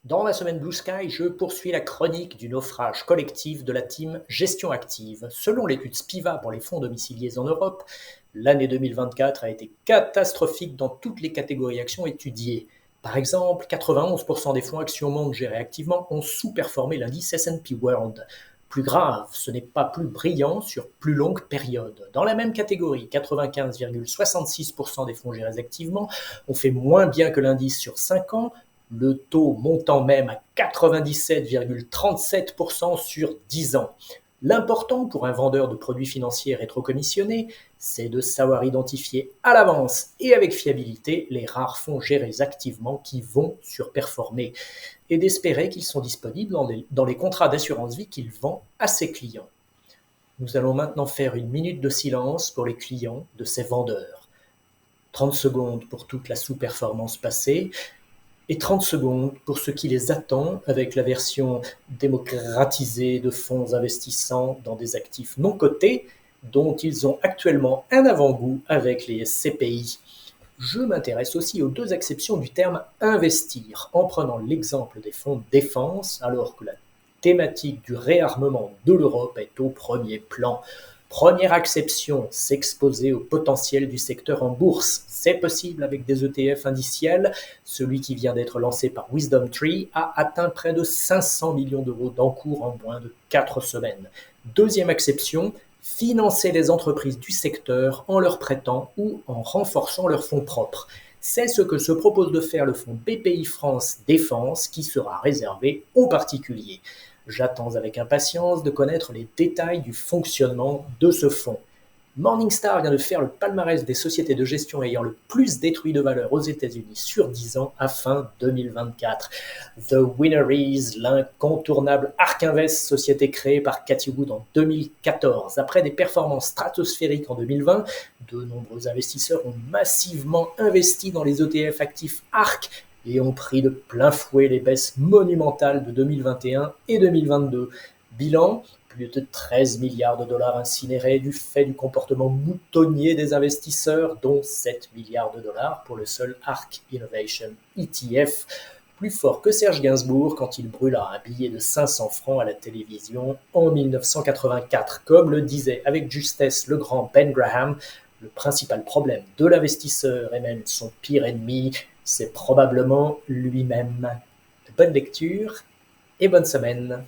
Dans ma semaine Blue Sky, je poursuis la chronique du naufrage collectif de la team Gestion Active. Selon l'étude Spiva pour les fonds domiciliés en Europe, l'année 2024 a été catastrophique dans toutes les catégories actions étudiées. Par exemple, 91% des fonds actions monde gérés activement ont sous-performé l'indice S&P World. Plus grave, ce n'est pas plus brillant sur plus longue période. Dans la même catégorie, 95,66% des fonds gérés activement ont fait moins bien que l'indice sur 5 ans, le taux montant même à 97,37% sur 10 ans. L'important pour un vendeur de produits financiers rétrocommissionnés, c'est de savoir identifier à l'avance et avec fiabilité les rares fonds gérés activement qui vont surperformer et d'espérer qu'ils sont disponibles dans les contrats d'assurance vie qu'il vend à ses clients. Nous allons maintenant faire une minute de silence pour les clients de ces vendeurs. 30 secondes pour toute la sous-performance passée et 30 secondes pour ce qui les attend avec la version démocratisée de fonds investissant dans des actifs non cotés dont ils ont actuellement un avant-goût avec les SCPI. Je m'intéresse aussi aux deux acceptions du terme investir en prenant l'exemple des fonds de défense alors que la thématique du réarmement de l'Europe est au premier plan. Première acception, s'exposer au potentiel du secteur en bourse. C'est possible avec des ETF indiciels. Celui qui vient d'être lancé par WisdomTree a atteint près de 500 millions d'euros d'encours en moins de 4 semaines. Deuxième acception, financer les entreprises du secteur en leur prêtant ou en renforçant leurs fonds propres. C'est ce que se propose de faire le fonds BPI France Défense qui sera réservé aux particuliers. J'attends avec impatience de connaître les détails du fonctionnement de ce fonds. Morningstar vient de faire le palmarès des sociétés de gestion ayant le plus détruit de valeur aux États-Unis sur 10 ans à fin 2024. The winner is l'incontournable Ark Invest, société créée par Cathie Wood en 2014. Après des performances stratosphériques en 2020, de nombreux investisseurs ont massivement investi dans les ETF actifs Ark et ont pris de plein fouet les baisses monumentales de 2021 et 2022. Bilan, plus de 13 milliards de dollars incinérés du fait du comportement moutonnier des investisseurs, dont 7 milliards de dollars pour le seul Ark Innovation ETF, plus fort que Serge Gainsbourg quand il brûla un billet de 500 francs à la télévision en 1984. Comme le disait avec justesse le grand Ben Graham, le principal problème de l'investisseur et même son pire ennemi, c'est probablement lui-même. Bonne lecture et bonne semaine.